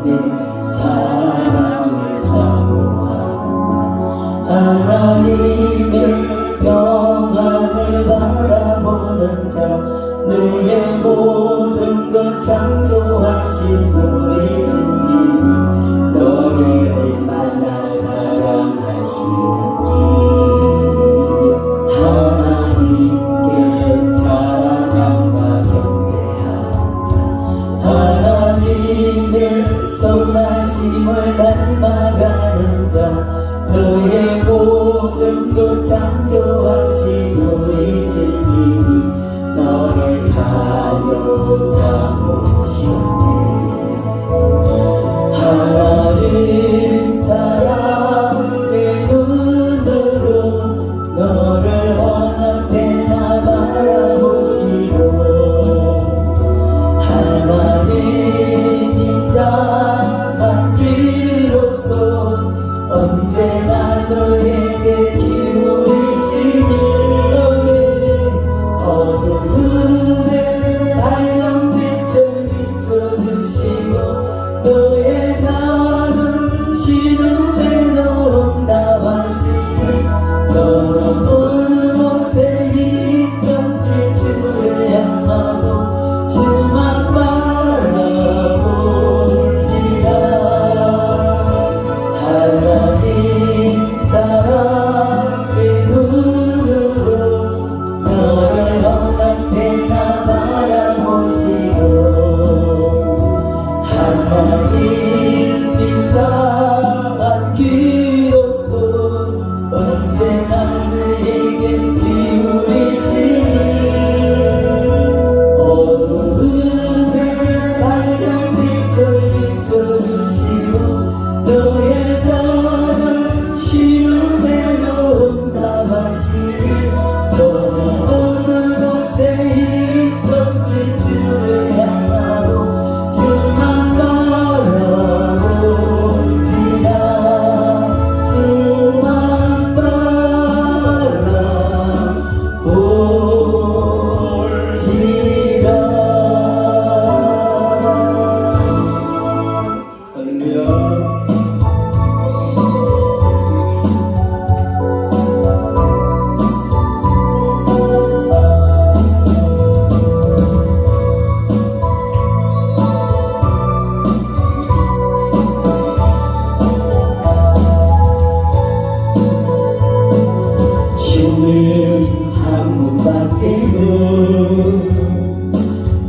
내 사랑을 사모하는 자 하나님의 평안을 바라보는 자 너의 모든 것 창조하신 우리 주님이 너를 얼마나 사랑하시는지 하나님께 찬양과 경배하자 하나님의 선하심을 닮아가는 자 너의 모든 것 창조하신 우리 주님이 너를 자녀 삼으셨네 하나님 사랑의 눈으로 너를 어느 때나 바라보시고 하나님이 자만 비로소 언제나 너에게 기울이시니 너의 어두움에 밝은 빛을 비춰주시고 너의 작은 시름에 응답하시니 너는 어느 곳에 있든지 주를 향하고 주만 바라볼지라 하나님 사랑의 눈으로 너를 어느 때나 바라보시고 하나님 빈자만 귀로써 언제나 너에게 기울이시니 어두움에 밝은 빛을 비춰주시고 너의 작은 시름에 응답하시니 너는 어느 곳에 있든지 주를 향하고 주만 바라볼지라 주만 바라볼지라 할렐루야 주님 한 분밖에는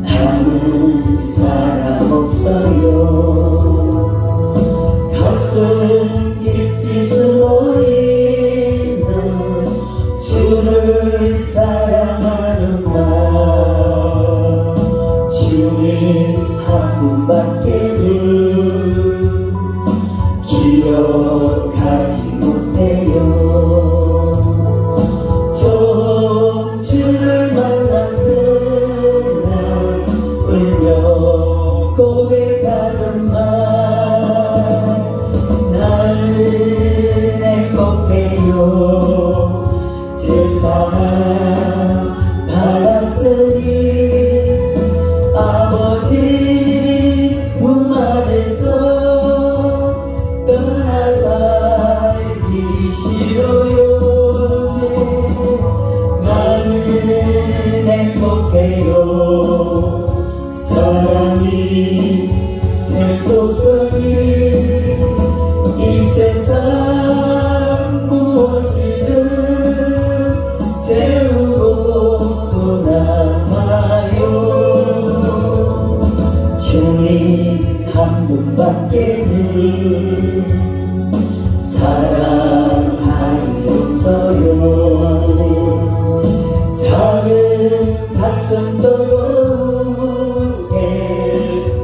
아는 사람 없어요 가슴 깊이 숨어있는 주를 사랑하는 나 주님 한 분밖에는 기억하지 못해요 주를 만난 그날 울며 고백하던 말 나를 행복해요 제사 받았으니 아버지 품 안에서 떠나 살기 싫어요 나는 행복해요 사랑이 샘솟으니 이 세상 무엇이든 재우고 또 남아요 주님 한 분밖에는 사랑할 일 없어요 작은 가슴 도로에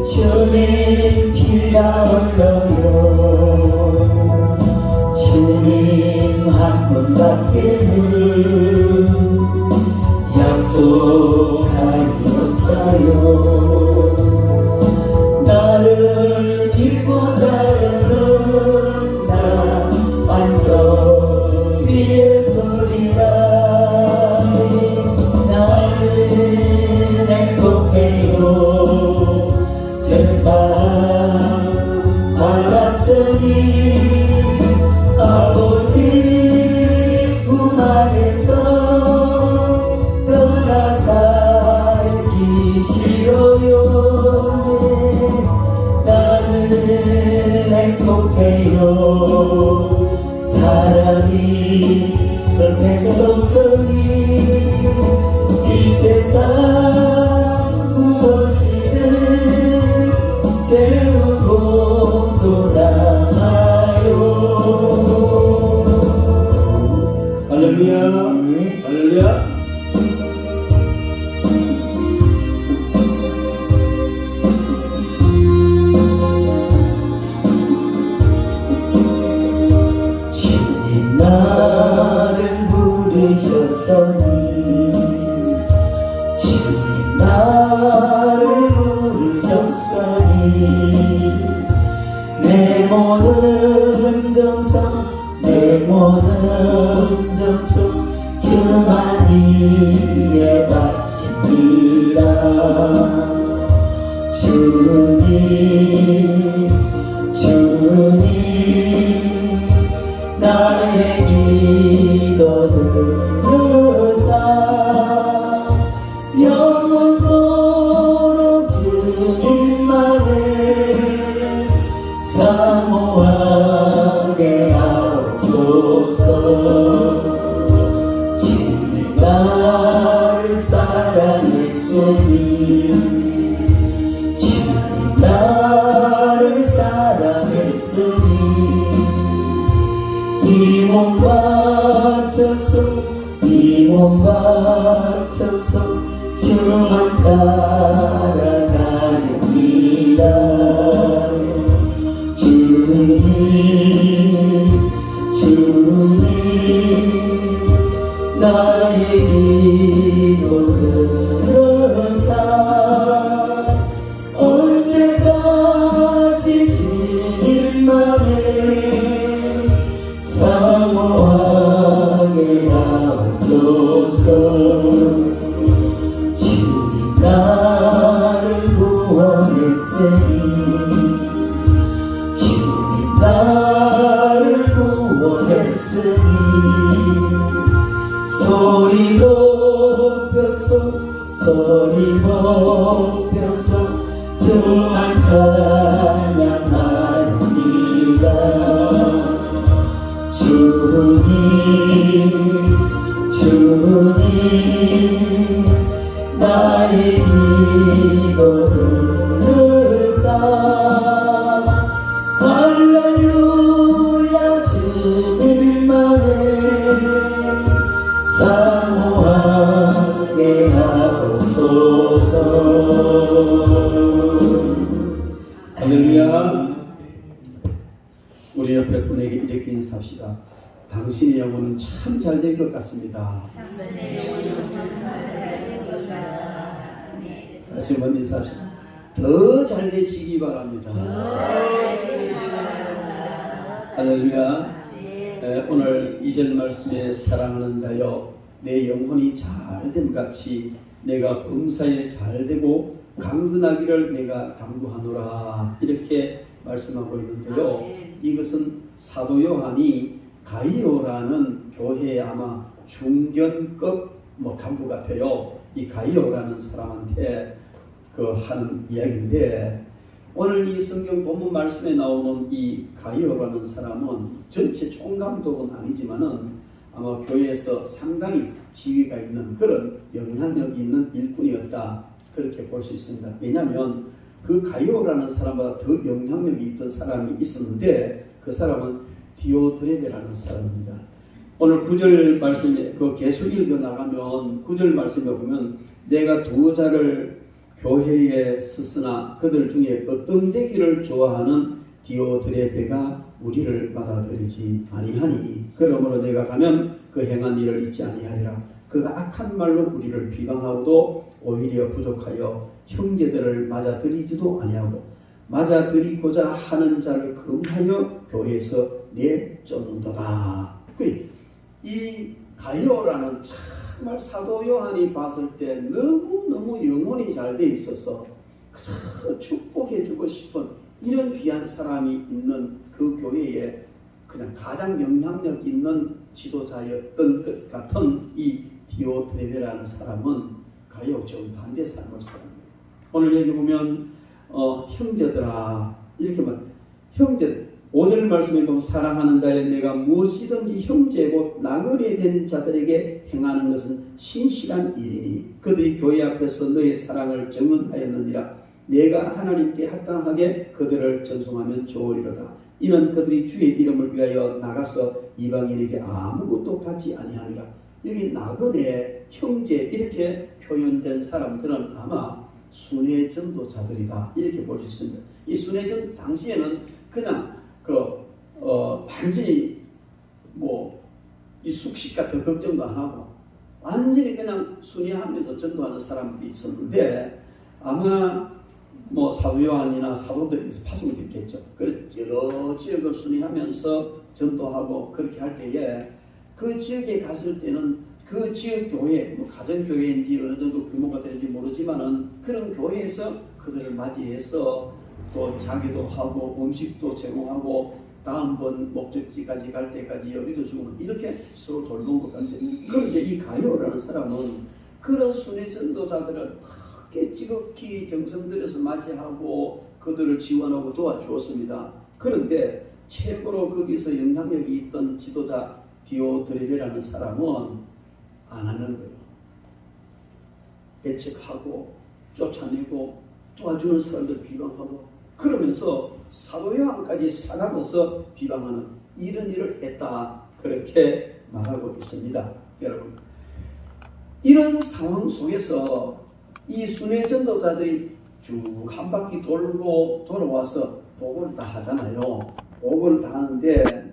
주님 피가 흘러요 주님 한 분밖에는 약속할 일 없어요 나를 믿고 따르는 자 완성 위에 서리라 나는 행복해요 제사 저 생성성이 이 세상 무엇이든 채우고 돌아가요. 할렐루야, 할렐루야. 주님 나를 부르셨으니, 주님 나를 부르셨으니, 내 모든 정성 내 모든 정성 주만이에 바칩니다. 주님 주님 나의 기도 들으사 영원토록 주님만을 사모하게 하옵소서. 주님 나를 사랑했으니, 주님 나를 사랑했으니, 이 몸 바쳐서 주만 따라가렵니다. 주님 나의 기도 들으사 언제까지 주님만을 사모하게 하옵소서. 주님 나를 구원했으니, 주님 나를 구원했으니, 소리 높여서 주만 찬양합니다. 주님 나의 기도 들으사 할렐루야 주님만을 사모하게 하옵소서. 할렐루야. 우리 옆에 분에게 이렇게 인사합시다. 당신의 영혼은 참 잘 될 것 같습니다. 다시 한번 인사합시다. 더 잘 되시기 바랍니다. 할렐루야. 오늘 2절 말씀에 사랑하는 자여 내 영혼이 잘됨 같이 내가 범사에 잘되고 강건하기를 내가 강구하노라, 이렇게 말씀하고 있는데요. 이것은 사도 요한이 가이오라는 교회의 아마 중견급 간부 같아요. 이 가이오라는 사람한테 하는 이야기인데, 오늘 이 성경 본문 말씀에 나오는 이 가이오라는 사람은 전체 총감독은 아니지만은 아마 교회에서 상당히 지위가 있는 그런 영향력이 있는 일꾼이었다, 그렇게 볼 수 있습니다. 왜냐하면 그 가이오라는 사람보다 더 영향력이 있던 사람이 있었는데, 그 사람은 디오드레베라는 사람입니다. 오늘 9절 말씀에 계속 읽어 나가면 9절 말씀에 보면 내가 두 자를 교회에 쓰으나 그들 중에 어떤 되기를 좋아하는 디오드레베가 우리를 받아들이지 아니하니, 그러므로 내가 가면 그 행한 일을 잊지 아니하리라. 그가 악한 말로 우리를 비방하고도 오히려 부족하여 형제들을 맞아들이지도 아니하고 맞아들이고자 하는 자를 금하여 교회에서 내쫓는도다. 이 가이오라는 정말 사도 요한이 봤을 때 너무너무 영혼이 잘 돼 있어서 축복해주고 싶은 이런 귀한 사람이 있는 그 교회에 그냥 가장 영향력 있는 지도자였던 것 같은 이 디오드레베라는 사람은 가이오 정반대 삶을 사람입니다. 오늘 여기 보면 형제들아, 이렇게 말, 형제 5절 말씀에 보면 사랑하는 자여 내가 무엇이든지 형제 곧 나그네 된 자들에게 행하는 것은 신실한 일이니 그들이 교회 앞에서 너의 사랑을 증언하였느니라. 내가 하나님께 합당하게 그들을 전송하면 좋으리로다. 이는 그들이 주의 이름을 위하여 나가서 이방인에게 아무것도 받지 아니하니라. 여기 나그네, 형제 이렇게 표현된 사람들은 아마 순회 전도자들이다 이렇게 볼 수 있습니다. 이 순회 전 당시에는 그냥 완전히 이 숙식 같은 걱정도 안 하고 완전히 그냥 순회하면서 전도하는 사람들이 있었는데 아마 사도 요한이나 사도들에서 파송이 됐겠죠. 그래서 여러 지역을 순회하면서 전도하고 그렇게 할 때에 그 지역에 갔을 때는 그 지역 교회, 가정교회인지 어느 정도 규모가 되는지 모르지만은 그런 교회에서 그들을 맞이해서 또 자기도 하고 음식도 제공하고 다음번 목적지까지 갈 때까지 여기도 주고 이렇게 서로 돌보는 것 같은데 그런데 이 가요라는 사람은 그런 순회 전도자들을 크게 지극히 정성 들여서 맞이하고 그들을 지원하고 도와주었습니다. 그런데 최고로 거기서 영향력이 있던 지도자 디오드레베라는 사람은 안 하는 거예요. 배척하고 쫓아내고 도와주는 사람들 비방하고 그러면서 사도 요한까지 사가면서 비방하는 이런 일을 했다 그렇게 말하고 있습니다. 여러분 이런 상황 속에서 이 순회 전도자들이 쭉 한 바퀴 돌고 돌아와서 보고를 다 하잖아요. 보고를 다 하는데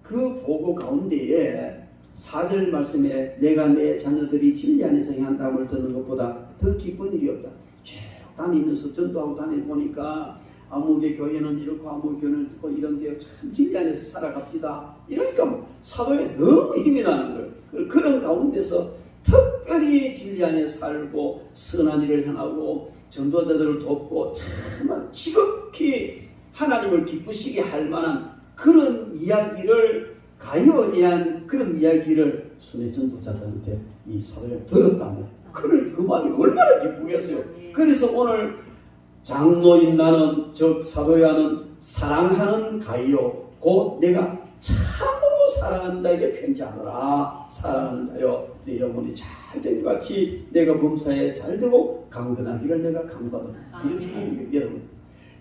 그 보고 가운데에 4절 말씀에 내가 내 자녀들이 진리 안에서 행한 답을 듣는 것보다 더 기쁜 일이 없다. 쭉 다니면서 전도하고 다니보니까 아무개 교회는 이렇고 아무개 교회는 이렇고 이런데 참 진리 안에서 살아갑시다. 이러니까 사도에 너무 힘이 나는 거예요. 그런 가운데서 특별히 진리 안에 살고 선한 일을 행하고 전도자들을 돕고 정말 지극히 하나님을 기쁘시게 할 만한 그런 이야기를 가요에 대한 그런 이야기를 순회 전도자들한테 이 사도가 들었다면 그 마음이 얼마나 기쁘겠어요. 그래서 오늘 장로인 나는 즉 사도야는 사랑하는 가요 곧 내가 참으로 사랑하는 자에게 편지하노라. 사랑하는 자여 내 영혼이 잘된 것 같이 내가 범사에 잘되고 강건하기를 내가 강구하노라. 이렇게 하는 거예요. 여러분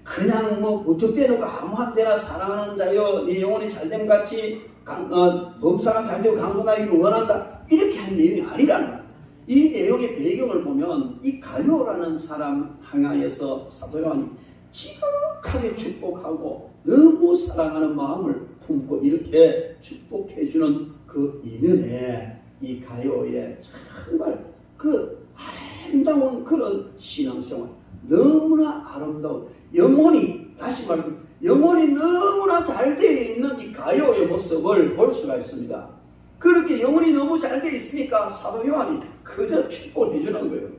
그냥 무턱대놓고 아무한테나 사랑하는 자여 내 영혼이 잘된 것 같이 범사가 잘되고 강건하기를 원한다 이렇게 한 내용이 아니라는 거예요. 이 내용의 배경을 보면 이 가요라는 사람 향하여서 사도 요한이 지극하게 축복하고 너무 사랑하는 마음을 품고 이렇게 축복해주는 그 이면에 이 가요의 정말 그 아름다운 그런 신앙생활 너무나 아름다운 영혼이 다시 말해서 영혼이 너무나 잘 되어 있는 이 가요의 모습을 볼 수가 있습니다. 그렇게 영혼이 너무 잘 되어 있으니까 사도 요한이 그저 축복을 해주는 거예요.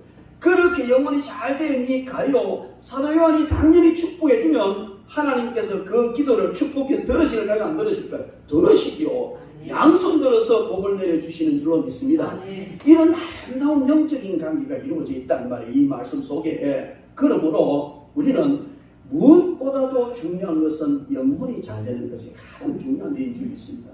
그렇게 영혼이 잘 되어 있는 이 가요 사도 요한이 당연히 축복해주면 하나님께서 그 기도를 축복해 들으실까요? 안 들으실까요? 들으시기요. 양손 들어서 복을 내려주시는 줄로 믿습니다. 이런 아름다운 영적인 관계가 이루어져 있다는 말이에요. 이 말씀 속에. 그러므로 우리는 무엇보다도 중요한 것은 영혼이 잘 되는 것이 가장 중요한 일인 줄 믿습니다.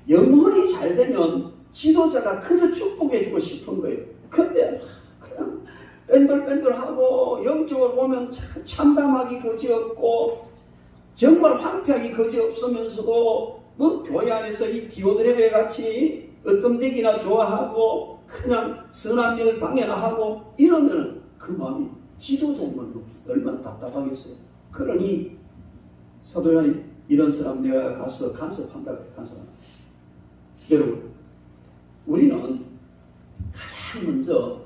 영혼이 잘 되면 지도자가 그저 축복해주고 싶은 거예요. 근데 그냥 뺀돌뺀돌하고 영적으로 보면 참담하기 거지없고 정말 황폐하기 거지없으면서도 교회 안에서 이 디오드레베 같이 어떤 덱이나 좋아하고 그냥 선한 일을 방해하고 이러면 그 마음이 지도자님은 얼마나 답답하겠어요. 그러니 사도 요한이 이런 사람 내가 가서 간섭한다고 해요. 간섭한다. 여러분 우리는 가장 먼저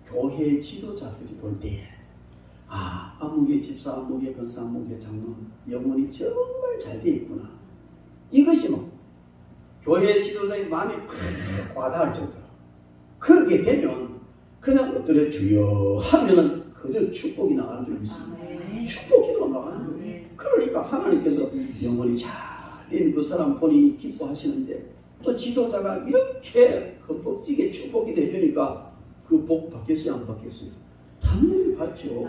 교회 지도자들이 볼 때에 아무개 집사, 아무개 권사, 아무개 장로 영혼이 정말 잘 되어 있구나. 이것이 교회 지도자의 마음이 팍 와닿을 정도로 그렇게 되면 그냥 엎드려 주여 하면은 그저 축복이 나가는 줄 믿습니다. 축복 기도가 나가는 거예요. 그러니까 하나님께서 영혼이 잘 된 그 사람 보니 기뻐하시는데 또 지도자가 이렇게 흠뻑지게 축복 기도 해주니까 그 복 받겠어요? 안 받겠어요? 당연히 받죠.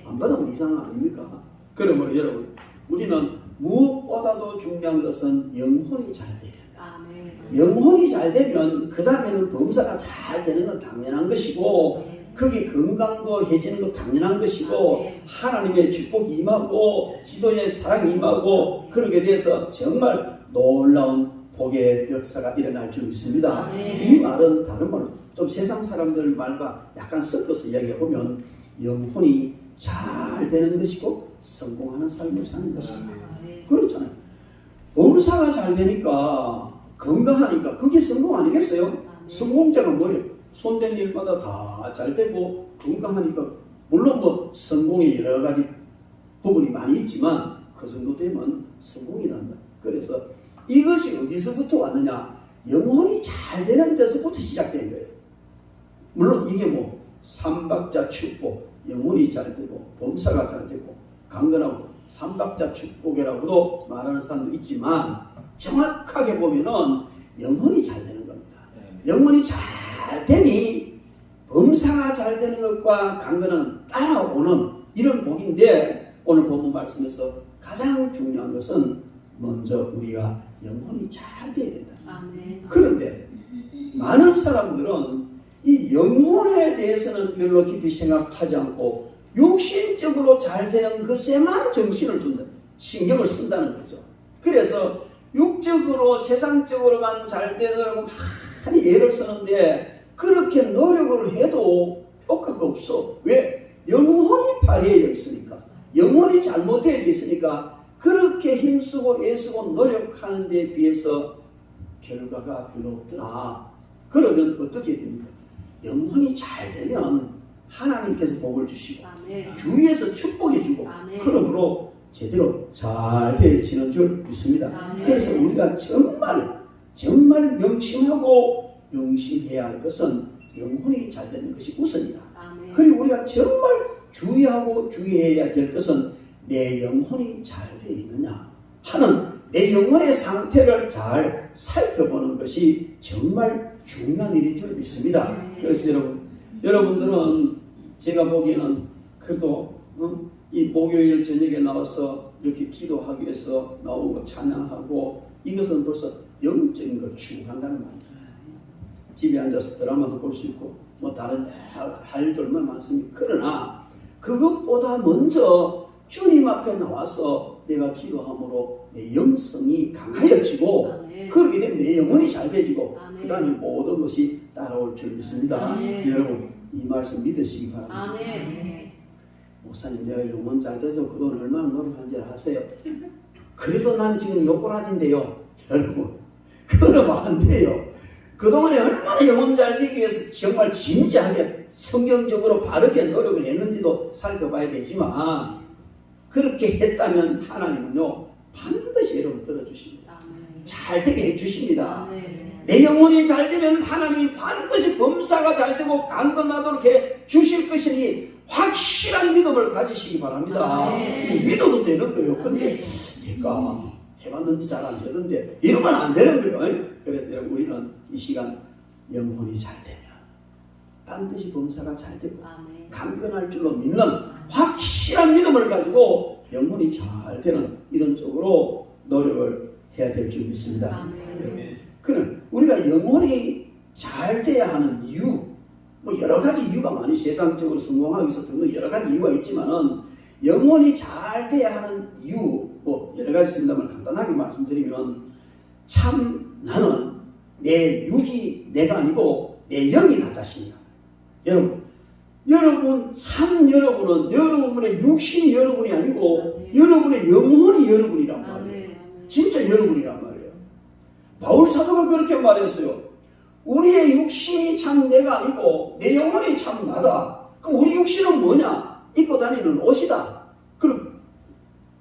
안 받으면 이상 아닙니까? 그러면 여러분 우리는 무엇보다도 중요한 것은 영혼이 잘 돼요. 아멘. 영혼이 잘 되면 그 다음에는 범사가 잘 되는 건 당연한 것이고 그게 건강도 해지는 건 당연한 것이고 하나님의 축복이 임하고 지도의 사랑이 임하고 그렇게 돼서 정말 놀라운 복의 역사가 일어날 줄 믿습니다. 이 말은 다른 말로 좀 세상 사람들 말과 약간 섞어서 이야기해보면 영혼이 잘 되는 것이고 성공하는 삶을 사는 것입니다. 그렇잖아요. 범사가 잘 되니까 건강하니까 그게 성공 아니겠어요? 성공자가 뭐예요? 손댄 일마다 다 잘 되고 건강하니까 물론 뭐 성공의 여러 가지 부분이 많이 있지만 그 정도 되면 성공이란다. 그래서 이것이 어디서부터 왔느냐? 영혼이 잘 되는 데서부터 시작된 거예요. 물론 이게 뭐 삼박자 축복, 영혼이 잘 되고 범사가 잘 되고 강건하고 삼박자 축복이라고도 말하는 사람도 있지만 정확하게 보면은 영혼이 잘 되는 겁니다. 영혼이 잘 되니 범사가 잘 되는 것과 강건은 따라오는 이런 복인데 오늘 본문 말씀에서 가장 중요한 것은 먼저 우리가 영혼이 잘 돼야 된다. 그런데 많은 사람들은 이 영혼에 대해서는 별로 깊이 생각하지 않고 육신적으로 잘 되는 것에만 정신을 둔다. 신경을 쓴다는 거죠. 그래서 육적으로 세상적으로만 잘 되도록 많이 애를 쓰는데 그렇게 노력을 해도 효과가 없어. 왜? 영혼이 파괴되어 있으니까. 영혼이 잘못되어 있으니까 그렇게 힘쓰고 애쓰고 노력하는 데 비해서 결과가 별로 없더라. 그러면 어떻게 됩니까? 영혼이 잘 되면 하나님께서 복을 주시고 주위에서 축복해 주고 그러므로 제대로 잘 되어지는 줄 믿습니다. 그래서 우리가 정말 명심하고 명심해야 할 것은 영혼이 잘 되는 것이 우선이다. 그리고 우리가 정말 주의하고 주의해야 될 것은 내 영혼이 잘 되어 있느냐 하는 내 영혼의 상태를 잘 살펴보는 것이 정말 중요한 일인 줄 믿습니다. 그래서 여러분들은 제가 보기에는 그래도 이 목요일 저녁에 나와서 이렇게 기도하기 위해서 나오고 찬양하고 이것은 벌써 영적인 걸 추구한다는 말이에요. 집에 앉아서 드라마도 볼 수 있고 뭐 다른 할 일들만 많습니다. 그러나 그것보다 먼저 주님 앞에 나와서 내가 기도함으로 내 영성이 강하여지고 그렇게 되면 내 영혼이 잘 되지고 그 다음에 모든 것이 따라올 줄 믿습니다. 여러분 이 말씀 믿으시기 바랍니다. 목사님 내가 영혼 잘 되죠. 그동안 얼마나 노력한지 아세요? 그래도 난 지금 요꼬라진데요. 여러분 그러면 안 돼요. 그동안에 얼마나 영혼 잘 되기 위해서 정말 진지하게 성경적으로 바르게 노력을 했는지도 살펴봐야 되지만 그렇게 했다면 하나님은요 반드시 여러분 들어주십니다. 잘 되게 해주십니다. 내 영혼이 잘 되면 하나님이 반드시 범사가 잘 되고 강건하도록 해 주실 것이니 확실한 믿음을 가지시기 바랍니다. 믿어도 되는 거예요. 근데 내가 해봤는지 잘 안 되던데 이러면 안 되는 거예요. 그래서 여러분 우리는 이 시간 영혼이 잘 되면 반드시 범사가 잘 되고 강건할 줄로 믿는 확실한 믿음을 가지고 영혼이 잘 되는 이런 쪽으로 노력을 해야 될 줄 믿습니다. 그럼 우리가 영혼이 잘 돼야 하는 이유 뭐 여러 가지 이유가 많이 세상적으로 성공하기 위해서 등등 여러 가지 이유가 있지만은 영혼이 잘 돼야 하는 이유 뭐 여러 가지 있습니다만 간단하게 말씀드리면 참 나는 내 육이 내가 아니고 내 영이 나 자신이야. 여러분 참 여러분은 여러분의 육신이 여러분이 아니고 여러분의 영혼이 여러분이란 말이에요. 진짜 여러분이란 말이에요. 바울 사도가 그렇게 말했어요. 우리의 육신이 참 내가 아니고 내 영혼이 참 나다. 그럼 우리 육신은 뭐냐? 입고 다니는 옷이다. 그리고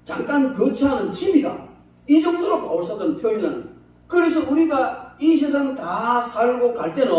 잠깐 거처하는 집이다. 이 정도로 바울 사도는 표현하는. 그래서 우리가 이 세상 다 살고 갈 때는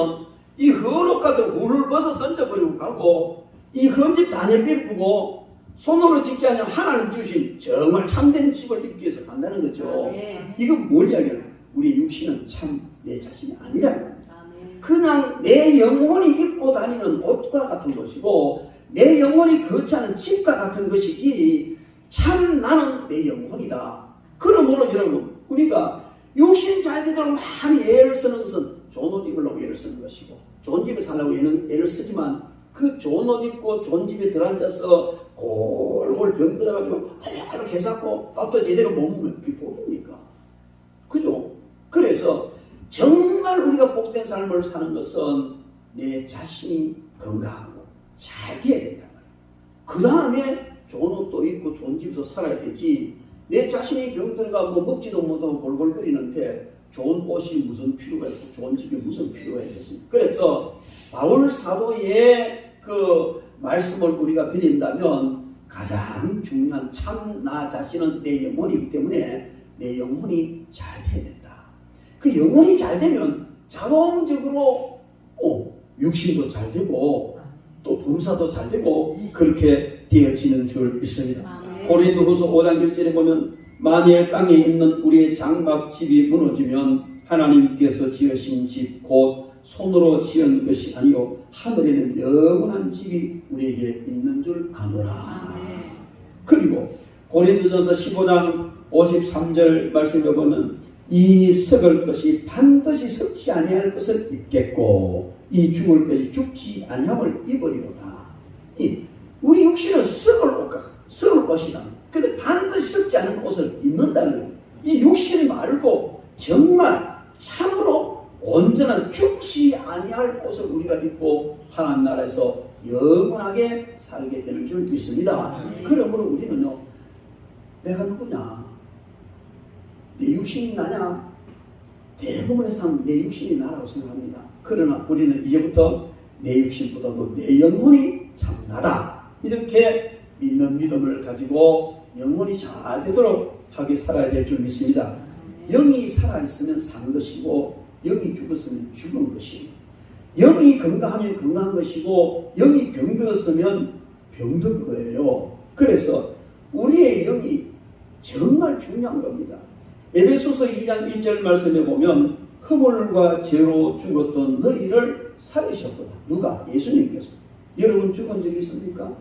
이 헌옷 같은 울을 벗어 던져버리고 가고 이 헌집 다 내비우고 손으로 짓지 않으면 하나님 주신 정말 참된 집을 입기 위해서 간다는 거죠. 이건 뭘 이야기하는 거예요? 우리 육신은 참 내 자신이 아니라는 겁니다. 그냥 내 영혼이 입고 다니는 옷과 같은 것이고 내 영혼이 거처하는 집과 같은 것이지 참 나는 내 영혼이다. 그러므로 여러분, 우리가 육신 잘 되도록 많이 애를 쓰는 것은 좋은 옷 입으려고 애를 쓰는 것이고, 좋은 집에 살려고 애를 쓰지만, 그 좋은 옷 입고 좋은 집에 들어앉아서 골골 병들어가지고 칼칼 개잡고 밥도 제대로 못 먹으면 그게 복입니까? 그죠? 그래서 정말 우리가 복된 삶을 사는 것은 내 자신이 건강하고 잘 돼야 된단 말이에요. 그 다음에 좋은 옷도 입고 좋은 집에서 살아야 되지, 내 자신이 병들어가 뭐 먹지도 못하고 골골거리는데 좋은 옷이 무슨 필요가 있고 좋은 집이 무슨 필요가 있겠습니까? 그래서 바울 사도의 그 말씀을 우리가 빌린다면 가장 중요한 참 나 자신은 내 영혼이기 때문에 내 영혼이 잘 돼야 된다. 그 영혼이 잘 되면 자동적으로 육신도 잘 되고 또 범사도 잘 되고 그렇게 되어지는 줄 믿습니다. 고린도후서 5장 1절에 보면 만일 땅에 있는 우리의 장막집이 무너지면 하나님께서 지으신 집 곧 손으로 지은 것이 아니요 하늘에는 영원한 집이 우리에게 있는 줄 아노라. 그리고 고린도전서 15장 53절 말씀에 보면 이 썩을 것이 반드시 썩지 아니할 것을 입겠고 이 죽을 것이 죽지 아니함을 입으리로다. 우리 육신은 썩을 것이다. 근데 반드시 썩지 않은 옷을 입는다는 거예요. 이 육신 말고 정말 참으로 온전한 죽지 아니할 옷을 우리가 입고 하나님 나라에서 영원하게 살게 되는 줄 믿습니다. 그러므로 우리는요, 내가 누구냐? 내 육신이 나냐? 대부분의 사람은 내 육신이 나라고 생각합니다. 그러나 우리는 이제부터 내 육신보다도 내 영혼이 참 나다. 이렇게 믿는 믿음을 가지고 영혼이 잘 되도록 하게 살아야 될 줄 믿습니다. 영이 살아있으면 산 것이고 영이 죽었으면 죽은 것이에요. 영이 건강하면 건강한 것이고 영이 병들었으면 병든 거예요. 그래서 우리의 영이 정말 중요한 겁니다. 에베소서 2장 1절 말씀에 보면 허물과 죄로 죽었던 너희를 살리셨구나. 누가? 예수님께서. 여러분 죽은 적이 있습니까?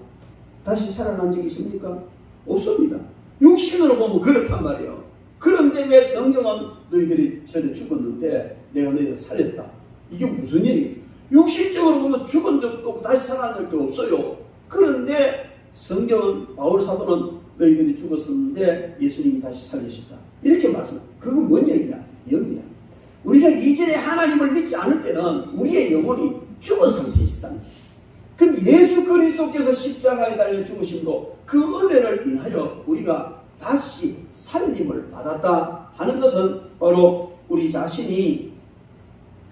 다시 살아난 적이 있습니까? 없습니다. 육신으로 보면 그렇단 말이에요. 그런데 왜 성경은 너희들이 전에 죽었는데 내가 너희들 살렸다. 이게 무슨 얘기예요? 육신적으로 보면 죽은 적도 없고 다시 살아난 적도 없어요. 그런데 성경은 바울 사도는 너희들이 죽었었는데 예수님이 다시 살리셨다. 이렇게 말씀해요. 그건 뭔 얘기냐? 영이야. 우리가 이전에 하나님을 믿지 않을 때는 우리의 영혼이 죽은 상태에 있었다. 그럼 예수 그리스도께서 십자가에 달려 죽으심으로 그 은혜를 인하여 우리가 다시 살림을 받았다 하는 것은 바로 우리 자신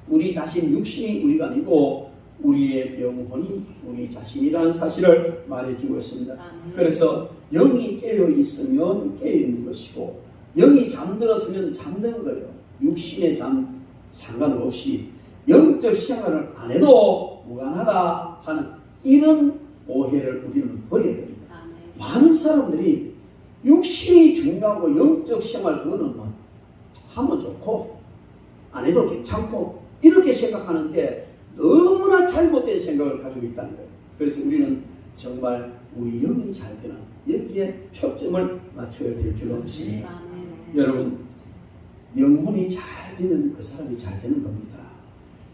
육신이 우리가 아니고 우리의 영혼이 우리 자신이라는 사실을 말해주고 있습니다. 그래서 영이 깨어있으면 깨어있는 것이고 영이 잠들었으면 잠든 거예요. 육신의 잠 상관없이 영적 생활을 안 해도 무관하다 하는 이런 오해를 우리는 버려야 됩니다. 많은 사람들이 육신이 중요하고 영적 생활 그거는 뭐 하면 좋고 안 해도 괜찮고 이렇게 생각하는데 너무나 잘못된 생각을 가지고 있다는 거예요. 그래서 우리는 정말 우리 영이 잘 되는 여기에 초점을 맞춰야 될 줄로 믿습니다. 여러분 영혼이 잘 되면 그 사람이 잘 되는 겁니다.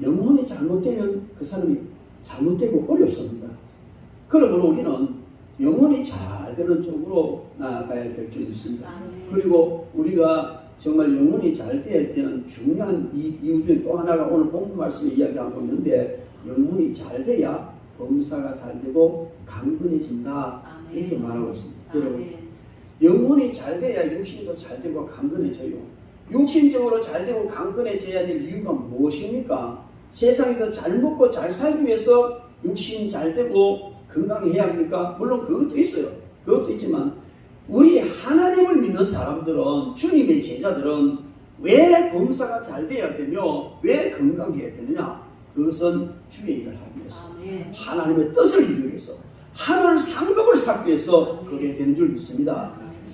영혼이 잘못되면 그 사람이 잘못되고 어렵습니다. 그러므로 우리는 영혼이 잘 되는 쪽으로 나아가야 될 줄 믿습니다. 그리고 우리가 정말 영혼이 잘 돼야 되는 중요한 이유 중에 또 하나가 오늘 본문 말씀에 이야기하고 있는데 영혼이 잘 돼야 범사가 잘 되고 강건해진다 이렇게 말하고 있습니다. 여러분 영혼이 잘 돼야 육신도 잘 되고 강건해져요. 육신적으로 잘 되고 강건해져야 될 이유가 무엇입니까? 세상에서 잘 먹고 잘 살기 위해서 육신 잘 되고 건강해야 합니까? 물론 그것도 있어요. 그것도 있지만 우리 하나님을 믿는 사람들은 주님의 제자들은 왜 범사가 잘 돼야 되며 왜 건강해야 되느냐? 그것은 주의 일을 하기 위해서 하나님의 뜻을 이루기 위해서 하늘 상급을 쌓기 위해서 그게 되는 줄 믿습니다.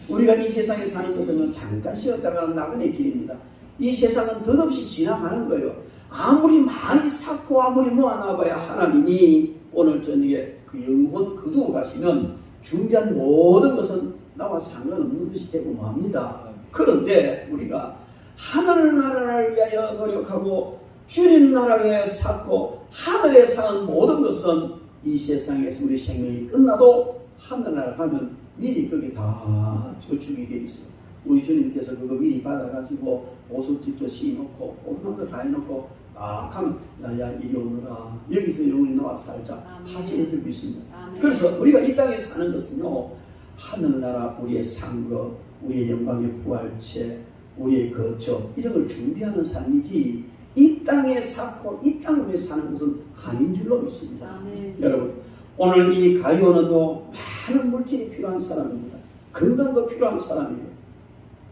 우리가 이 세상에 사는 것은 잠깐 쉬었다가 나그네 길입니다. 이 세상은 덧없이 지나가는 거예요. 아무리 많이 쌓고 아무리 모아놔봐야 하나님이 오늘 저녁에 그 영혼 거두어 가시면 준비한 모든 것은 나와 상관없는 것이 되고 맙니다. 그런데 우리가 하늘나라를 위하여 노력하고 주님 나라를 위하여 쌓고 하늘에 사는 모든 것은 이 세상에서 우리 생명이 끝나도 하늘나라 가면 미리 거기 다 저축이 돼 있어. 우리 주님께서 그거 미리 받아가지고 보석집도 씌워놓고 모든 거 다 해놓고 가면 나야 이리 오너라 여기서 영원히 나와 살자 하시는 줄 믿습니다. 그래서 우리가 이 땅에 사는 것은요 하늘나라 우리의 상거 우리의 영광의 부활체 우리의 거처 이런 걸 준비하는 삶이지 이 땅에 쌓고 이 땅에 사는 것은 아닌 줄로 믿습니다. 여러분 오늘 이 가요는요 많은 물질이 필요한 사람입니다. 건강도 필요한 사람이에요.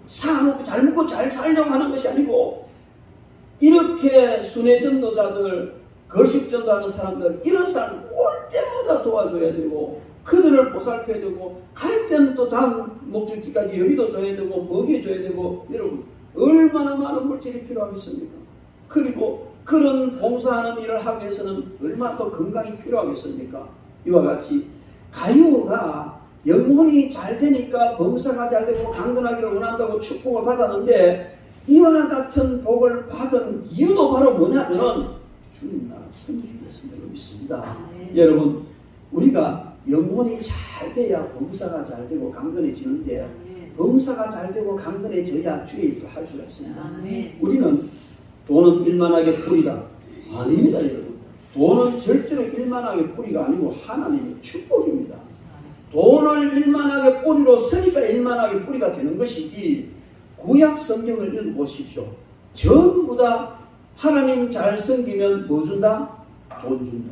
사먹고 잘 먹고 잘 살려고 하는 것이 아니고 이렇게 순회 전도자들 거식 전도하는 사람들 이런 사람 올 때마다 도와줘야 되고 그들을 보살펴야 되고 갈 때는 또 다음 목적지까지 여기도 줘야 되고 먹여줘야 되고 여러분 얼마나 많은 물질이 필요하겠습니까? 그리고 그런 봉사하는 일을 하기 위해서는 얼마나 더 건강이 필요하겠습니까? 이와 같이 가요가 영혼이 잘 되니까 범사가 잘 되고 강건하기를 원한다고 축복을 받았는데 이와 같은 복을 받은 이유도 바로 뭐냐면 주님 나라 섬기기 위해서로 믿습니다. 여러분 우리가 영혼이 잘 돼야 범사가 잘 되고 강건해지는데 범사가 잘 되고 강건해져야 주의 일도 할 수가 있습니다. 우리는 돈은 일만하게 뿌리다. 아닙니다 여러분. 돈은 절대로 일만하게 뿌리가 아니고 하나님의 축복입니다. 돈을 일만하게 뿌리로 쓰니까 일만하게 뿌리가 되는 것이지 구약 성경을 읽어보십시오. 전부 다 하나님 잘 섬기면 뭐 준다? 돈 준다.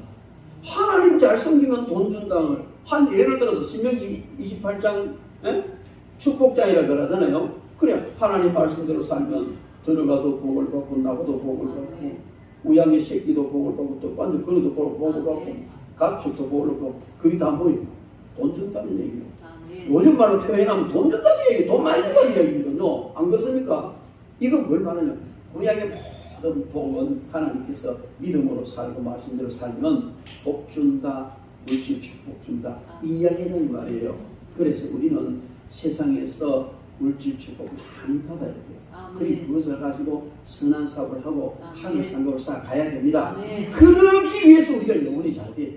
하나님 잘 섬기면 돈 준다는 한 예를 들어서 신명기 28장 축복장이라 그러잖아요. 그래 하나님 말씀대로 살면 들어가도 복을 받고 나가도 복을 받고 우양의 새끼도 복을 받고 또 완전 그릇도 복을 받고 가축도 복을 받고 그게 다 뭐예요? 돈 준다는 얘기예요. 요즘 말로 표현하면 돈 준다는 얘기, 돈 많이 준다는 얘기거든요. 안 그렇습니까? 이건 뭘 말하냐? 구약의 모든 복은 하나님께서 믿음으로 살고 말씀대로 살면 복 준다, 물질 축복 준다. 이 이야기는 말이에요. 그래서 우리는 세상에서 물질 축복 많이 받아야 돼요. 그리고 그것을 가지고 선한 사업을 하고 하늘 상급을 쌓아가야 됩니다. 그러기 위해서 우리가 영혼이 잘 돼요.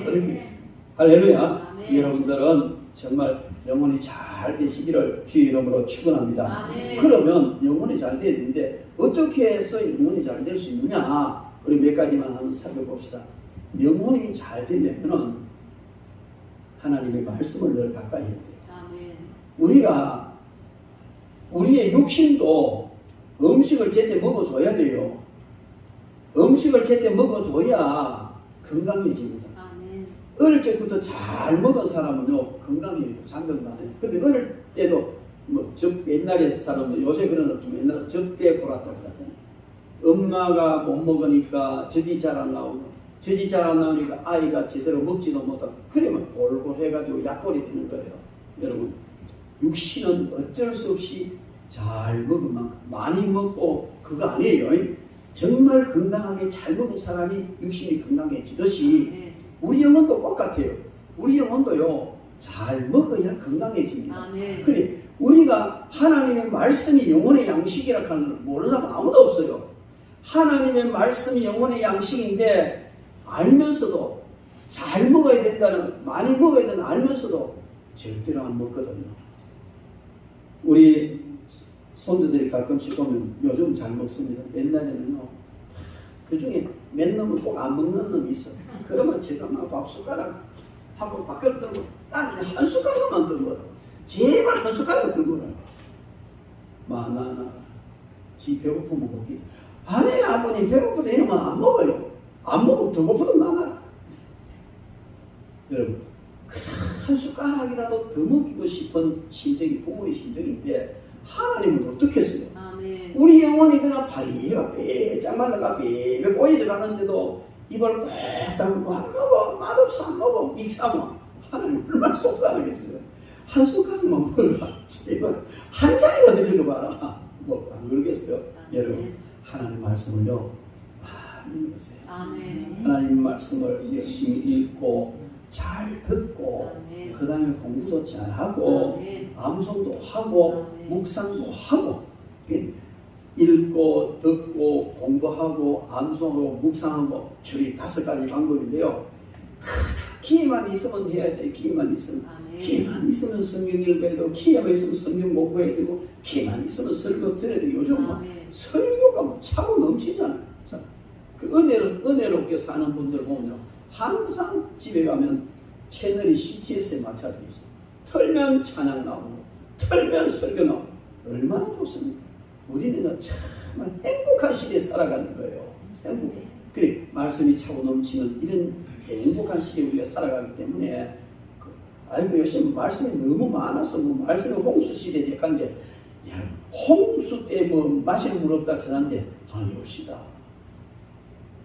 그러기 위해서. 할렐루야. 여러분들은 정말 영혼이 잘 되시기를 주의 이름으로 축원합니다. 그러면 영혼이 잘 돼야 되는데 어떻게 해서 영혼이 잘 될 수 있느냐? 우리 몇 가지만 한번 살펴봅시다. 영혼이 잘 되려면 하나님의 말씀을 늘 가까이 해야 돼요. 우리가 우리의 육신도 음식을 제때 먹어줘야 돼요. 음식을 제때 먹어줘야 건강해집니다. 어릴 적부터 잘 먹은 사람은요 건강해요. 장건도 안 해요. 근데 어릴 때도 뭐 옛날에 사람은 요새 그런 좀 옛날에 적대 골았다고 그러잖아요. 엄마가 못 먹으니까 젖이 잘 안 나오고 젖이 잘 안 나오니까 아이가 제대로 먹지도 못하고 그러면 골골 해가지고 약골이 되는 거예요. 여러분 육신은 어쩔 수 없이 잘 먹은 만큼 많이 먹고 그거 아니에요. 정말 건강하게 잘 먹은 사람이 육신이 건강해지듯이 우리 영혼도 똑같아요. 우리 영혼도요 잘 먹어야 건강해집니다. 그래 우리가 하나님의 말씀이 영혼의 양식이라 하는 걸 모르는 사람 아무도 없어요. 하나님의 말씀이 영혼의 양식인데 알면서도 잘 먹어야 된다는 많이 먹어야 된다는 알면서도 절대로 안 먹거든요. 우리 손주들이 가끔씩 보면 요즘 잘 먹습니다. 옛날에는요 그 중에 몇 놈은 꼭 안 먹는 놈이 있어. 그러면 제가 막 밥 숟가락 한번 밖으로 들고 딱 한 숟가락만 들고 제발 한 숟가락 들고 나 지 배고프면 먹기. 아니 아버님 배고프다 이러면 안 먹어요. 안 먹으면 더 고프면 나가라. 여러분 한 숟가락이라도 더 먹이고 싶은 심정이 부모의 심정인데 하나님은 어떻게 했어요? 우리 영혼이 그냥 파리가 빼짝 말라가 빼빼 꼬여져 가는데도 입을 꼭 다물고 안 먹어 맛없어 안 먹어 익사모 하나님 얼마나 속상하겠어요. 한 숟가락만 먹어라. 제발 한 잔이라도 읽어봐라. 뭐 안 그러겠어요? 여러분 하나님 말씀을요 많이 읽으세요. 하나님 말씀을 열심히 읽고 잘 듣고 아멘. 그 다음에 공부도 잘하고 아멘. 암송도 하고 아멘. 묵상도 하고 읽고 듣고 공부하고 암송하고 묵상하고 줄이 5가지 방법인데요. 기회만 있으면 해야 돼. 기회만 있으면. 아멘. 기회만 있으면 성경 읽어야 되고 기회만 있으면 성경 공부해야 되고 기회만 있으면 설교 들어야 되고 요즘 뭐 아멘. 설교가 뭐 차고 넘치잖아요. 자, 그 은혜롭게 사는 분들 보면요. 항상 집에 가면 채널이 CTS에 맞춰져 있어요. 틀면 찬양 나오고 틀면 설교 나오고 얼마나 좋습니까? 우리는 정말 행복한 시대에 살아가는 거예요. 행복. 그래 말씀이 차고 넘치는 이런 행복한 시대에 우리가 살아가기 때문에 아이고 요즘 말씀이 너무 많아서 뭐 말씀이 홍수 시대에 됐는데 홍수 때 뭐 마시는 물 없다 그러는데 아니 옵시다.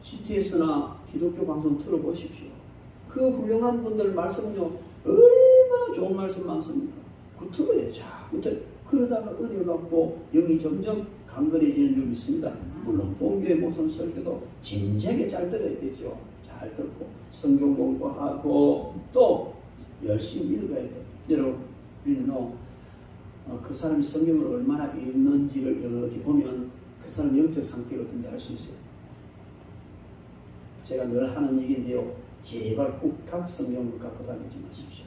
CTS나 기독교 방송 들어보십시오. 그 훌륭한 분들 말씀은요 얼마나 좋은 말씀 많습니까? 그 들어야 자꾸 그러다가 은혜 받고 영이 점점 강건해지는 줄 믿습니다. 물론 본교의 모든 설교도 진지하게 잘 들어야 되죠. 잘 듣고 성경 공부하고 또 열심히 읽어야 돼요. 여러분 우리는 그 사람이 성경을 얼마나 읽는지를 이렇게 보면 그 사람 영적 상태가 어떤지 알 수 있어요. 제가 늘 하는 얘기인데요. 제발 훅탁 성경을 갖고 다니지 마십시오.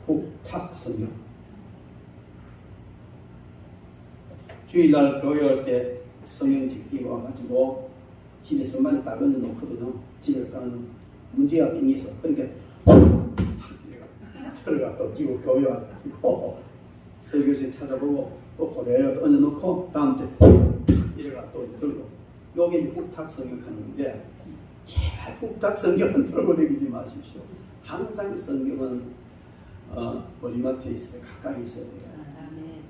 훅탁 성경. 주일날 교회 올 때 성경 집기 와가지고 집에 성만에 딱 얹어놓거든요. 집에 가는 문제가 낀 게 있어. 그러니까 들어가 또 끼고 교회 와가지고 설교실 찾아보고 또 그대로 얹어놓고 다음 때 이래가 또 들고 요게 훅탁 성경 하는 건데 제발 훅탁 성경은 들고 다니지 마십시오. 항상 성경은 머리맡에 있을 때 가까이 있어야 돼요. 아멘.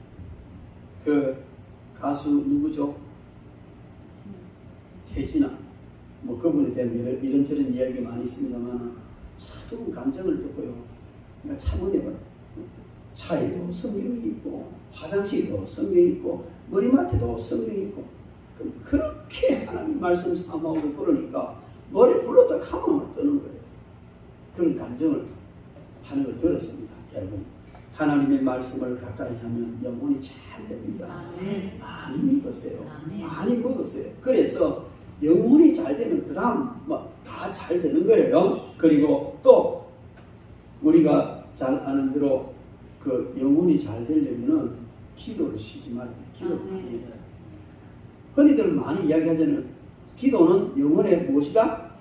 그 가수 누구죠? 태진아. 뭐 그분에 대한 이런저런 이야기 많이 있습니다만 차가운 감정을 듣고요. 그러니까 참으려면 차에도 성경이 있고 화장실에도 성경이 있고 머리맡에도 성경이 있고 그렇게 하나님 말씀 삼아오고 그러니까 노래 불렀다 가만히 뜨는 거예요. 그런 감정을 하는 걸 들었습니다. 여러분 하나님의 말씀을 가까이 하면 영혼이 잘 됩니다. 아멘. 많이 읽었어요. 아멘. 많이 먹었어요. 그래서 영혼이 잘 되면 그 다음 다 잘 되는 거예요. 그리고 또 우리가 잘 아는 대로 그 영혼이 잘 되려면은 기도를 쉬지 말고 기도를 많이 해야 돼요. 흔히들 많이 이야기하자면 기도는 영혼의 무엇이다?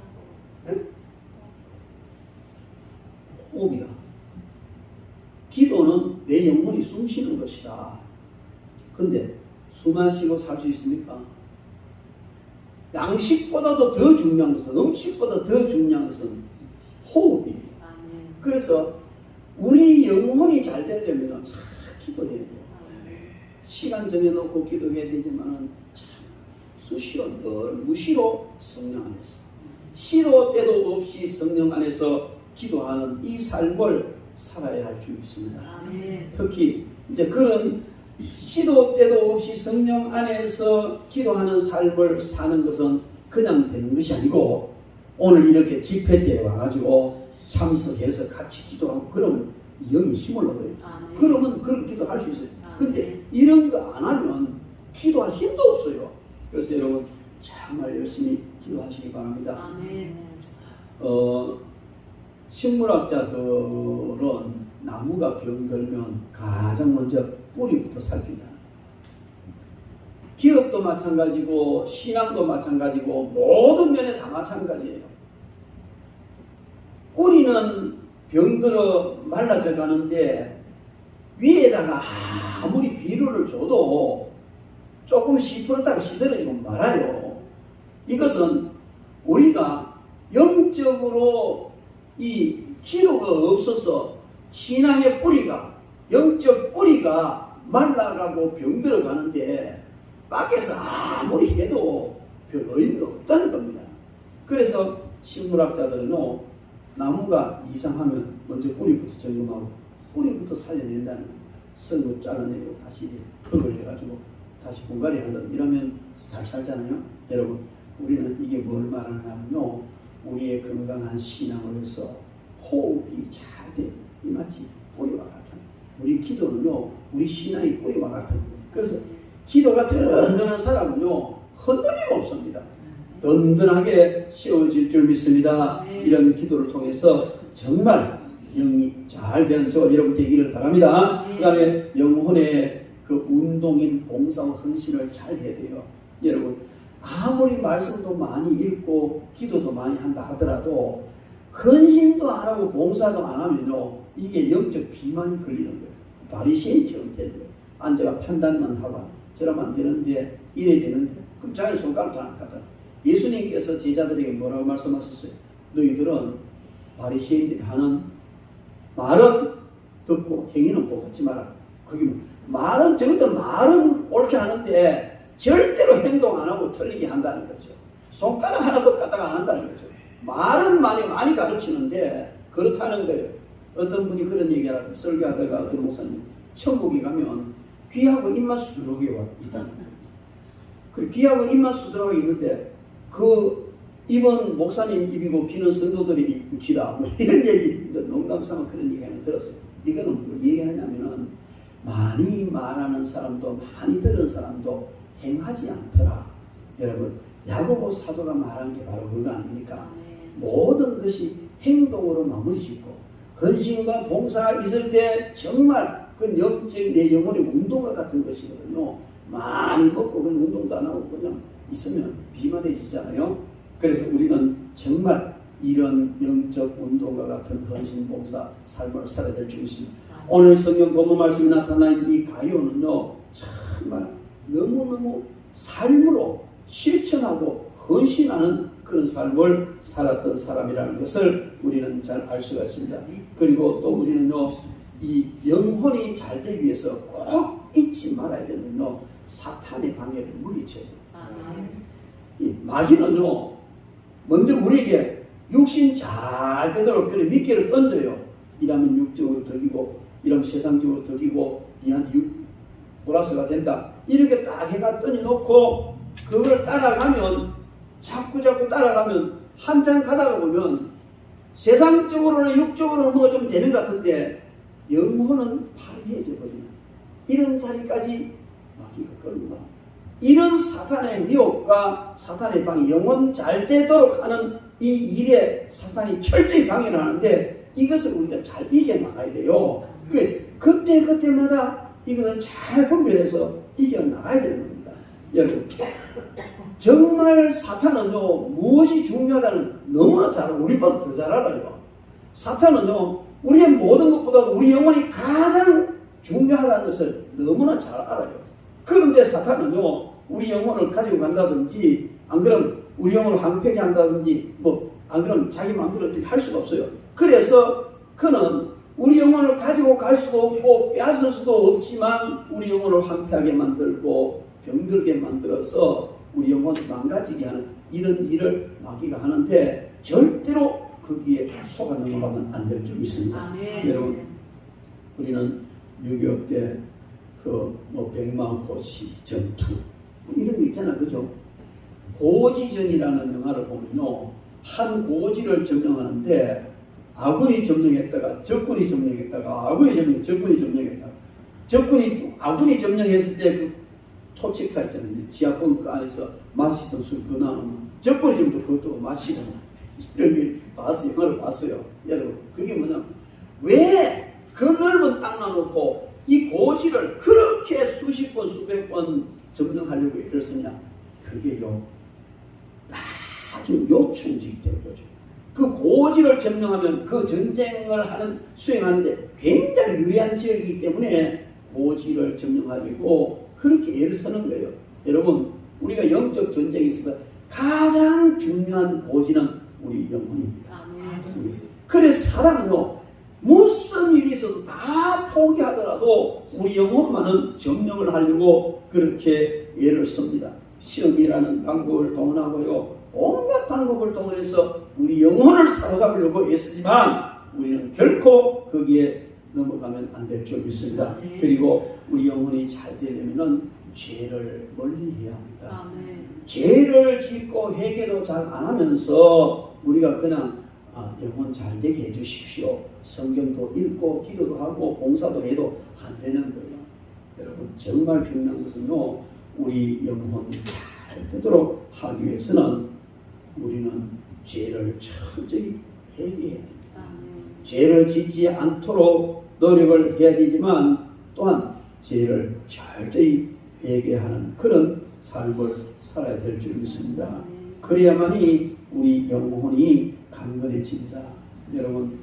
네? 호흡이다. 기도는 내 영혼이 숨 쉬는 것이다. 근데 숨 안 쉬고 살 수 있습니까? 양식보다도 더 중요한 것은 음식보다 더 중요한 것은 호흡이에요. 아멘. 그래서 우리 영혼이 잘 되려면 참 기도해야 돼요. 시간 정해놓고 기도해야 되지만은 참 수시로 늘 무시로 성령 안에서 시도 때도 없이 성령 안에서 기도하는 이 삶을 살아야 할 줄 믿습니다. 아멘. 특히 이제 그런 시도 때도 없이 성령 안에서 기도하는 삶을 사는 것은 그냥 되는 것이 아니고 오늘 이렇게 집회 때 와가지고 참석해서 같이 기도하고 그러면 영이 힘을 얻어요. 아멘. 그러면 그런 기도 할 수 있어요. 아멘. 근데 이런 거 안 하면 기도할 힘도 없어요. 그래서 여러분 정말 열심히 기도하시기 바랍니다. 아멘. 식물학자들은 나무가 병들면 가장 먼저 뿌리부터 살핀다. 기업도 마찬가지고 신앙도 마찬가지고 모든 면에 다 마찬가지예요. 뿌리는 병들어 말라져 가는데 위에다가 아무리 비료를 줘도 조금 시퍼렇다가 시들어지고 말아요. 이것은 우리가 영적으로 이 기도가 없어서 신앙의 뿌리가 영적 뿌리가 말라가고 병들어 가는데 밖에서 아무리 해도 별 의미가 없다는 겁니다. 그래서 식물학자들은 나무가 이상하면 먼저 뿌리부터 점검하고 뿌리부터 살려낸다는 겁니다. 썩을 잘라내고 다시 흙을 해가지고 다시 분갈이 한다. 이러면 잘 살잖아요. 여러분 우리는 이게 뭘 말하냐면요. 우리의 건강한 신앙을 위해서 호흡이 잘 돼. 이 마치 뿌리와 같은. 우리 기도는요, 우리 신앙이 뿌리와 같은. 그래서 기도가 든든한 사람은요, 흔들림 없습니다. 든든하게 세워질 줄 믿습니다. 이런 기도를 통해서 정말 영이 잘 되는 저 여러분 되기를 바랍니다. 그 다음에 영혼의 그 운동인 봉사와 헌신을 잘 해야 돼요. 여러분, 아무리 말씀도 많이 읽고 기도도 많이 한다 하더라도 헌신도 안 하고 봉사도 안 하면요, 이게 영적 비만이 걸리는 거예요. 바리새인처럼 되는 거예요. 앉아가 판단만 하고 저러면 안 되는데 이래야 되는데 그럼 자기 손가락도 안 깎아. 예수님께서 제자들에게 뭐라고 말씀하셨어요? 너희들은 바리새인들이 하는 말은 듣고 행위는 보지 마라. 그게 뭐, 말은 저것들 말은 옳게 하는데 절대로 행동 안 하고 틀리게 한다는 거죠. 손가락 하나도 까다가 안 한다는 거죠. 말은 많이 가르치는데 그렇다는 거예요. 어떤 분이 그런 얘기하라고 설교하다가 어떤 목사님 천국에 가면 귀하고 입만 수두룩하게 있다는 거예요. 그 귀하고 입만 수두룩하게 있는데 그 입은 목사님 입이고 귀는 성도들이 귀다. 뭐 이런 얘기, 농담삼아 그런 얘기 하나 들었어요. 이거는 뭘 얘기하냐면은 많이 말하는 사람도 많이 들은 사람도 행하지 않더라. 여러분, 야고보 사도가 말한 게 바로 그거 아닙니까? 모든 것이 행동으로 마무리 짓고 헌신과 봉사가 있을 때 정말 그 영적 내 영혼의 운동과 같은 것이거든요. 많이 먹고 그런 운동도 안 하고 그냥 있으면 비만해지잖아요. 그래서 우리는 정말 이런 영적 운동과 같은 헌신 봉사 삶을 살아야 될 줄 믿습니다. 오늘 성경 본문 말씀에 나타난 이 가룟은요, 정말 너무너무 삶으로 실천하고 헌신하는 그런 삶을 살았던 사람이라는 것을 우리는 잘 알 수가 있습니다. 그리고 또 우리는요, 이 영혼이 잘 되기 위해서 꼭 잊지 말아야 되는 건요, 사탄의 방해를 물리쳐야 돼요. 이 마귀는요, 먼저 우리에게 육신 잘 되도록 그런 미끼를 던져요. 이러면 육적으로 덕이고, 이러면 세상적으로 덕이고, 니한테 보라스가 된다. 이렇게 딱 해가 던져놓고 그걸 따라가면, 자꾸 따라가면 한참 가다가 보면 세상적으로는 육적으로는 뭐가 좀 되는 것 같은데 영혼은 파괴해져 버리는 이런 자리까지 마귀가 끌고 가. 이런 사탄의 미혹과 사탄의 방해, 영혼 잘 되도록 하는 이 일에 사탄이 철저히 방해를 하는데 이것을 우리가 잘 이겨나가야 돼요. 그때마다 이것을 잘 분별해서 이겨나가야 되는 겁니다. 여러분, 정말 사탄은요, 무엇이 중요하다는 너무나 잘 알아요. 우리보다 더 잘 알아요. 사탄은요, 우리의 모든 것보다도 우리 영혼이 가장 중요하다는 것을 너무나 잘 알아요. 그런데 사탄은요, 우리 영혼을 가지고 간다든지, 안 그러면 우리 영혼을 황폐하게 한다든지, 안 그러면 자기 마음대로 어떻게 할 수가 없어요. 그래서 그는 우리 영혼을 가지고 갈 수도 없고, 빼앗을 수도 없지만, 우리 영혼을 황폐하게 만들고, 병들게 만들어서, 우리 영혼을 망가지게 하는 이런 일을 마귀가 하는데, 절대로 거기에 속아 넘어가면 안 될 줄 믿습니다. 여러분, 우리는 6.25 때 백마고시 전투 이런 거 있잖아, 그죠? 고지전이라는 영화를 보면요, 한 고지를 점령하는데 아군이 점령했다가 적군이 점령했다가 적군이 점령했다가 아군이 점령했을 때 그 토치카 있잖아요. 지하본 그 안에서 마시던 술 그 나오면 적군이 좀 더 그것도 마시던 이런 게 봤어요. 영화를 봤어요. 여러분, 그게 뭐냐면 왜 그 넓은 땅 놔놓고 이 고지를 그렇게 수십 번 수백 번 점령하려고 애를 쓰냐? 그게요, 아주 요충지기 때문이죠. 그 고지를 점령하면 그 전쟁을 수행하는데 굉장히 유리한 지역이기 때문에 고지를 점령하려고 그렇게 애를 쓰는 거예요. 여러분, 우리가 영적 전쟁에 있어서 가장 중요한 고지는 우리 영혼입니다. 그래서 사람은요, 무슨 일이 있어도 다 포기하더라도 우리 영혼만은 점령을 하려고 그렇게 애를 씁니다. 시험이라는 방법을 동원하고요, 온갖 방법을 동원해서 우리 영혼을 사로잡으려고 애쓰지만 우리는 결코 거기에 넘어가면 안 될 줄 믿습니다. 그리고 우리 영혼이 잘 되려면 죄를 멀리해야 합니다. 죄를 짓고 회개도 잘 안 하면서 우리가 그냥 영혼 잘 되게 해주십시오. 성경도 읽고 기도도 하고 봉사도 해도 안 되는 거예요. 여러분 정말 중요한 것은요, 우리 영혼 잘 되도록 하기 위해서는 우리는 죄를 철저히 회개해야 됩니다. 죄를 짓지 않도록 노력을 해야 되지만 또한 죄를 철저히 회개하는 그런 삶을 살아야 될 줄 믿습니다. 그래야만이 우리 영혼이 강건해집니다. 여러분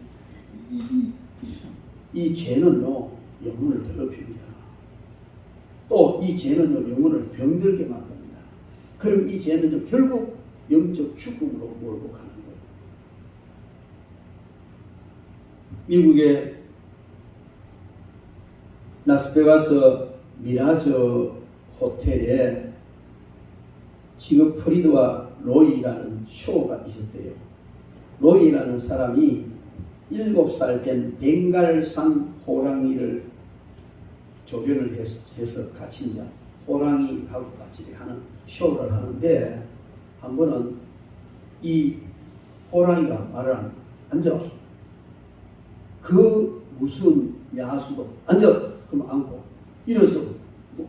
이 죄는요 영혼을 더럽힙니다. 또 이 죄는요 영혼을 병들게 만듭니다. 그럼 이 죄는요 결국 영적 죽음으로 몰고 가는 거예요. 미국의 라스베가스 미라즈 호텔에 지금 프리드와 로이라는 쇼가 있었대요. 로이라는 사람이 7살 된 벵갈산 호랑이를 조련을 해서 갇힌 자, 호랑이하고 같이 하는 쇼를 하는데 한 번은 이 호랑이가 말을 안 앉아. 그 무슨 야수도 앉아. 그럼 앉고 일어서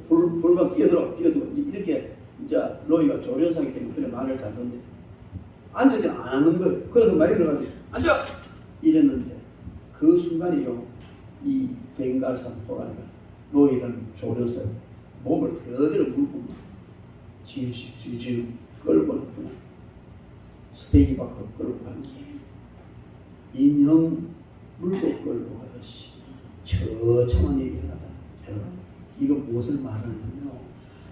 볼과 뛰어들어 이렇게 이제 로이가 조련사기 때문에 그래 말을 잘 듣는데 앉아지 안 하는 거예요. 그래서 막 일어나가지고 앉아 이랬는데 그 순간에요 이 벵갈산 호랑이가 로이라는 조련사 목을 그대로 물고 질질 끌고는 그냥 스테이지 밖으로 끌고 가는 거예요. 인형 물고 끌고 가듯이 처참한 일이 일어나다. 여러분 이거 무엇을 말하냐면요,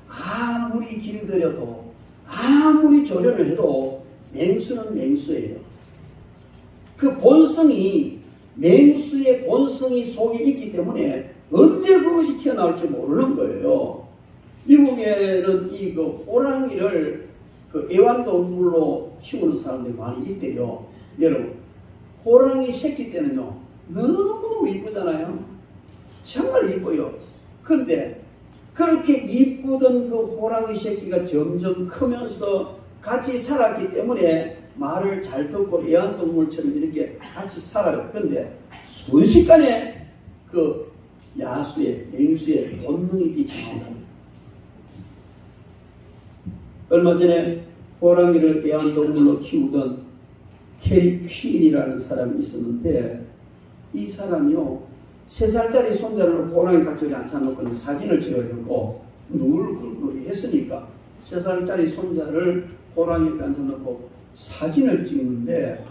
아무리 길들여도 아무리 조련을 해도 맹수는 맹수예요. 그 본성이 맹수의 본성이 속에 있기 때문에 언제 그것이 튀어나올지 모르는 거예요. 미국에는 이 그 호랑이를 그 애완동물로 키우는 사람들이 많이 있대요. 여러분 호랑이 새끼 때는요 너무너무 이쁘잖아요. 정말 이뻐요. 그런데 그렇게 이쁘던 그 호랑이 새끼가 점점 크면서 같이 살았기 때문에 말을 잘 듣고 애완동물처럼 이렇게 같이 살아요. 그런데 순식간에 그 야수의 맹수의 본능이 뛰쳐나옵니다. 얼마 전에 호랑이를 애완동물로 키우던 캐리 퀸이라는 사람이 있었는데 이 사람이요 3살짜리 손자를 호랑이 같이 앉혀놓고 사진을 찍으려고 누울 걸 했으니까 3살짜리 손자를 호랑이를 앉혀놓고 사진을 찍는데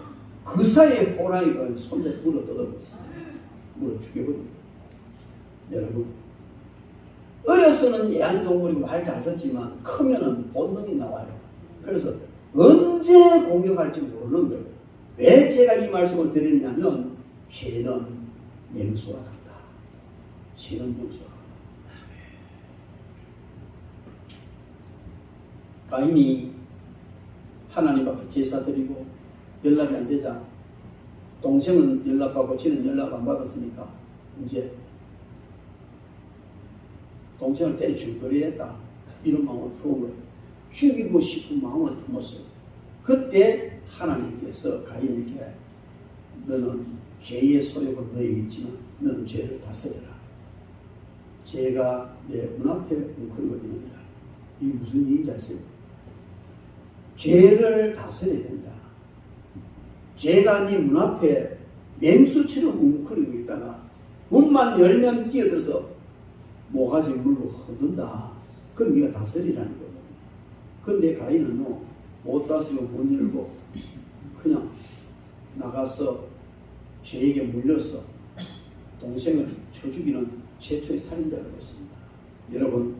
그 사이에 호랑이가 손자를 물어 뜯어버렸어요. 물어 죽여버립니다. 여러분 어려서는 애완동물이 말 잘 듣지만 크면은 본능이 나와요. 그래서 언제 공격할지 모르는 거예요. 왜 제가 이 말씀을 드리냐면 죄는 맹수와 같다. 죄는 맹수와 같다. 가인이 하나님 앞에 제사 드리고 연락이 안 되자 동생은 연락받고 지는 연락 안 받았으니까 이제 동생을 때려 죽여버리겠다 이런 마음을 품은 거예요. 죽이고 싶은 마음을 품었어요. 그때 하나님께서 가인에게 너는 죄의 소욕은 너에게 있지만 너는 죄를 다스려라. 죄가 내 문 앞에 웅크리고 있느니라. 이게 무슨 얘기인지 아세요? 죄를 다스려야 된다. 죄가 네 문 앞에 맹수처럼 웅크리고 있다가 문만 열면 뛰어들어서 모가지 물고 흔든다. 그럼 네가 다스리라는 거거든요. 근데 가인은 못 다스리고 못 열고 그냥 나가서 죄에게 물려서 동생을 쳐 죽이는 최초의 살인자가 됐습니다. 여러분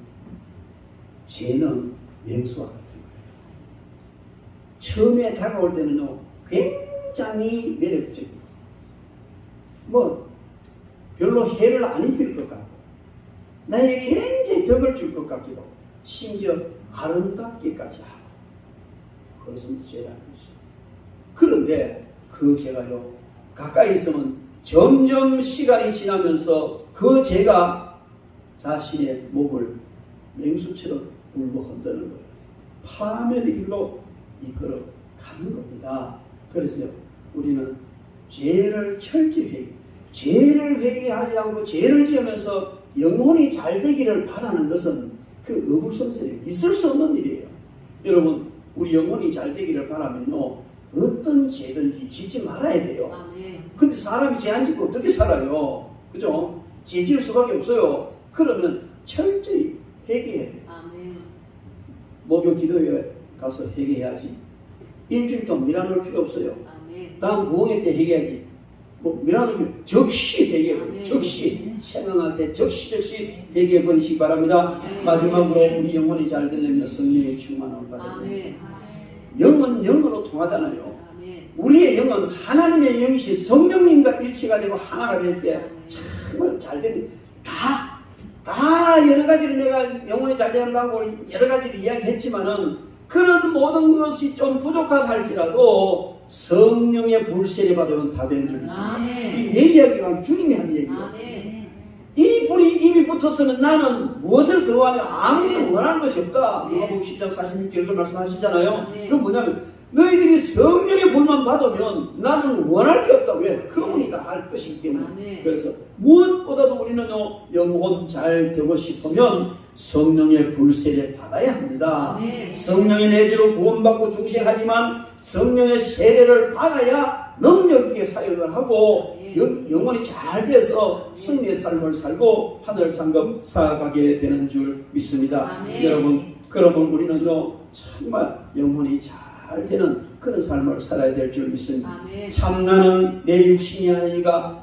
죄는 맹수와 같은 거예요. 처음에 다가올 때는요 굉장히 매력적이고 뭐 별로 해를 안 입힐 것 같고 나에게 굉장히 덕을 줄 것 같기도 하고 심지어 아름답기까지 하고 그것은 죄라는 것이죠. 그런데 그 죄가요 가까이 있으면 점점 시간이 지나면서 그 죄가 자신의 목을 맹수처럼 물고 흔드는 거예요. 파멸의 길로 이끌어 가는 겁니다. 그래서 우리는 죄를 철저히 죄를 회개하지 않고 죄를 지으면서 영혼이 잘 되기를 바라는 것은 그 어불성설이에요. 있을 수 없는 일이에요. 여러분, 우리 영혼이 잘 되기를 바라면요, 어떤 죄든지 짓지 말아야 돼요. 근데 사람이 죄 안 짓고 어떻게 살아요? 그죠? 죄 지을 수밖에 없어요. 그러면 철저히 회개해야 돼요. 목요 기도회에 가서 회개해야지. 일주일 동안 미라놓을 필요 없어요. 다음 부흥회 때 회개해야지. 뭐 미라놓을 필요 적시 회개해요. 적시 생각할 때 적시 회개해 버리시기 바랍니다. 마지막으로 우리 영혼이 잘 되려면 성령의 충만함을 받아야 돼요. 영은 영으로 통하잖아요. 우리의 영은 하나님의 영이시 성령님과 일치가 되고 하나가 될 때 정말 잘 되는, 다 여러 가지로 내가 영혼이 잘 되는다고 여러 가지로 이야기했지만은 그런 모든 것이 좀 부족하다 할지라도 성령의 불세례 받으면 다 되는 줄 믿습니다. 이 내 이야기가 주님이 한 얘기예요. 이 불이 이미 붙었으면 나는 무엇을 더 하냐? 아무것도 원하는 것이 없다. 누가복음 10장 46절도 말씀하시잖아요. 그건 뭐냐면 너희들이 성령의 불만 받으면 나는 원할 게 없다. 왜? 그분이 다 할 것이기 때문에. 그래서 무엇보다도 우리는요, 영혼 잘 되고 싶으면 성령의 불세례 받아야 합니다. 성령의 내주로 구원받고 중생하지만 성령의 세례를 받아야 능력 있게 사역을 하고 영혼이 잘 돼서 승리의 삶을 살고 하늘 상급 쌓아가게 되는 줄 믿습니다. 여러분, 그러면 우리는요, 정말 영혼이 잘 되는 그런 삶을 살아야 될 줄 믿습니다. 참나는 내 육신이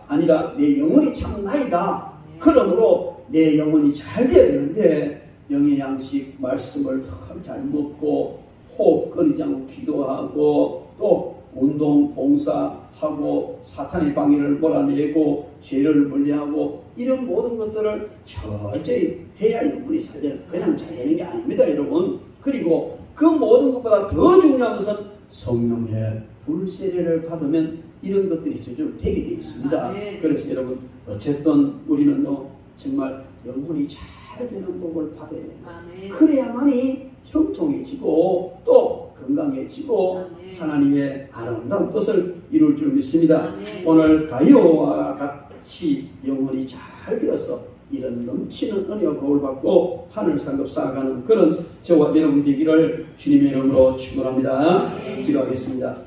아니라 내 영혼이 참나이다. 그러므로 내 영혼이 잘 돼야 되는데 영의 양식 말씀을 잘 먹고 호흡 끊이지 않고 기도하고 또 운동 봉사하고 사탄의 방해를 몰아내고 죄를 멀리하고 이런 모든 것들을 철저히 해야 영혼이 잘 되는, 그냥 잘 되는 게 아닙니다, 여러분. 그리고 그 모든 것보다 더 중요한 것은 성령의 불세례를 받으면 이런 것들이 좀 되게 되어 있습니다. 그래서 여러분, 어쨌든 우리는 정말 영혼이 잘 되는 복을 받아야 됩니다. 그래야만이 형통해지고 또 건강해지고 하나님의 아름다운 뜻을 이룰 줄 믿습니다. 오늘 가요와 같이 영혼이 잘 되어서 이런 넘치는 은혜와 복을 받고 하늘 상급 쌓아가는 그런 저와 여러분 되기를 주님의 이름으로 축원합니다. 기도하겠습니다.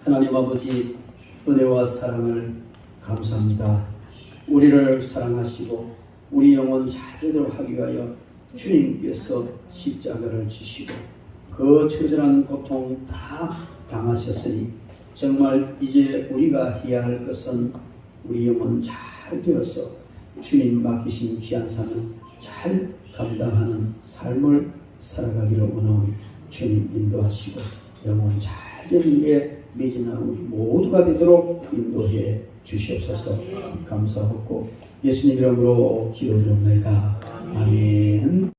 하나님 아버지, 은혜와 사랑을 감사합니다. 우리를 사랑하시고 우리 영혼 잘 되도록 하기 위하여 주님께서 십자가를 지시고 그 처절한 고통 다 당하셨으니 정말 이제 우리가 해야 할 것은 우리 영혼 잘 되어서 주님 맡기신 귀한 삶을 잘 감당하는 삶을 살아가기를 원하오니 주님 인도하시고 영혼 잘 되는 게 미진한 우리 모두가 되도록 인도해 주시옵소서. 감사하고 예수님 이름으로 기도드립니다. 아멘.